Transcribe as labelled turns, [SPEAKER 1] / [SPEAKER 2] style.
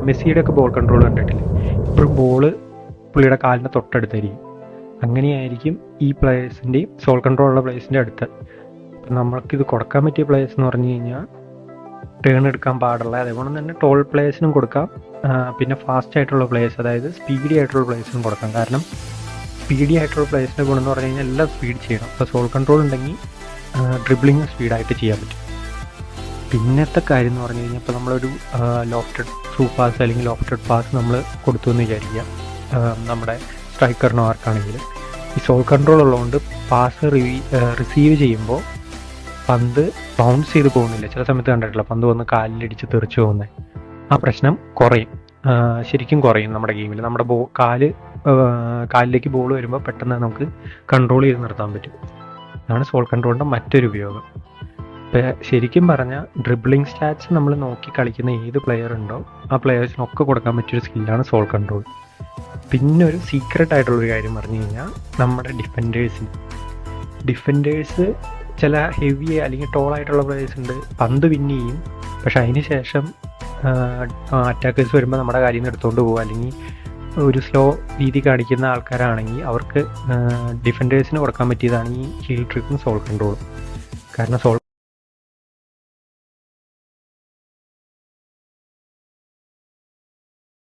[SPEAKER 1] മെസ്സിയുടെ ഒക്കെ ball control കണ്ടിട്ടില്ലേ, ഇപ്പോഴും ബോൾ പുള്ളിയുടെ കാലിൻ്റെ തൊട്ടടുത്തായിരിക്കും. അങ്ങനെയായിരിക്കും ഈ പ്ലേയേഴ്സിൻ്റെയും സോൾ കൺട്രോൾ ഉള്ള പ്ലേയേഴ്സിൻ്റെ അടുത്ത്. അപ്പം നമ്മൾക്കിത് കൊടുക്കാൻ പറ്റിയ പ്ലേയേഴ്സ് എന്ന് പറഞ്ഞു കഴിഞ്ഞാൽ ടേൺ എടുക്കാൻ പാടുള്ള, അതേപോലെ തന്നെ ടോൾ പ്ലേയേഴ്സിനും കൊടുക്കാം, പിന്നെ ഫാസ്റ്റ് ആയിട്ടുള്ള പ്ലേയേഴ്സ്, അതായത് സ്പീഡി ആയിട്ടുള്ള പ്ലേയേഴ്സിനും കൊടുക്കാം. കാരണം സ്പീഡി ആയിട്ടുള്ള പ്ലേയേഴ്സിൻ്റെ ഗുണം എന്ന് പറഞ്ഞു കഴിഞ്ഞാൽ എല്ലാം സ്പീഡ് ചെയ്യണം. അപ്പോൾ സോൾ കൺട്രോൾ ഉണ്ടെങ്കിൽ ഡ്രിബ്ലിങ് സ്പീഡായിട്ട് ചെയ്യാൻ പറ്റും. പിന്നത്തെ കാര്യം എന്ന് പറഞ്ഞു കഴിഞ്ഞാൽ ഇപ്പോൾ നമ്മളൊരു ലോഫ്റ്റഡ് ത്രൂ പാസ് അല്ലെങ്കിൽ ലോഫ്റ്റഡ് പാസ് നമ്മൾ കൊടുത്തു എന്ന് വിചാരിക്കുക നമ്മുടെ സ്ട്രൈക്കറിനോ ആർക്കാണെങ്കിൽ. ഈ സോൾ കൺട്രോൾ ഉള്ളതുകൊണ്ട് പാസ് റിസീവ് ചെയ്യുമ്പോൾ പന്ത് ബൗൺസ് ചെയ്ത് പോകുന്നില്ല. ചില സമയത്ത് കണ്ടിട്ടില്ല, പന്ത് വന്ന് കാലിലിടിച്ച് തെറിച്ച് പോകുന്നത്. ആ പ്രശ്നം കുറയും, ശരിക്കും കുറയും നമ്മുടെ ഗെയിമിൽ. നമ്മുടെ കാലിലേക്ക് ബോൾ വരുമ്പോൾ പെട്ടെന്ന് നമുക്ക് കൺട്രോൾ ചെയ്ത് നിർത്താൻ പറ്റും. അതാണ് സോൾ കൺട്രോളിൻ്റെ മറ്റൊരു ഉപയോഗം. ഇപ്പോൾ ശരിക്കും പറഞ്ഞാൽ ഡ്രിബ്ലിംഗ് സ്റ്റാറ്റ്സ് നമ്മൾ നോക്കി കളിക്കുന്ന ഏത് പ്ലെയർ ഉണ്ടോ ആ പ്ലെയേഴ്സിനൊക്കെ കൊടുക്കാൻ പറ്റിയൊരു സ്കില്ലാണ് സോൾ കൺട്രോൾ. പിന്നെ ഒരു സീക്രട്ട് ആയിട്ടുള്ളൊരു കാര്യം പറഞ്ഞു കഴിഞ്ഞാൽ നമ്മുടെ ഡിഫൻഡേഴ്സ് ചില ഹെവി അല്ലെങ്കിൽ ടോളായിട്ടുള്ള പ്ലേയേഴ്സ് ഉണ്ട്, പന്ത് വിൻ ചെയ്യും, പക്ഷെ അതിന് ശേഷം അറ്റാക്കേഴ്സ് വരുമ്പോൾ നമ്മുടെ കാര്യം നിന്ന് എടുത്തുകൊണ്ട് പോകുക, അല്ലെങ്കിൽ ഒരു സ്ലോ രീതി കാണിക്കുന്ന ആൾക്കാരാണെങ്കിൽ അവർക്ക് ഡിഫൻഡേഴ്സിന് കൊടുക്കാൻ പറ്റിയതാണ് ഈ ഹീൽ ട്രിക്കും സോൾ കൺട്രോളും. കാരണം സോൾ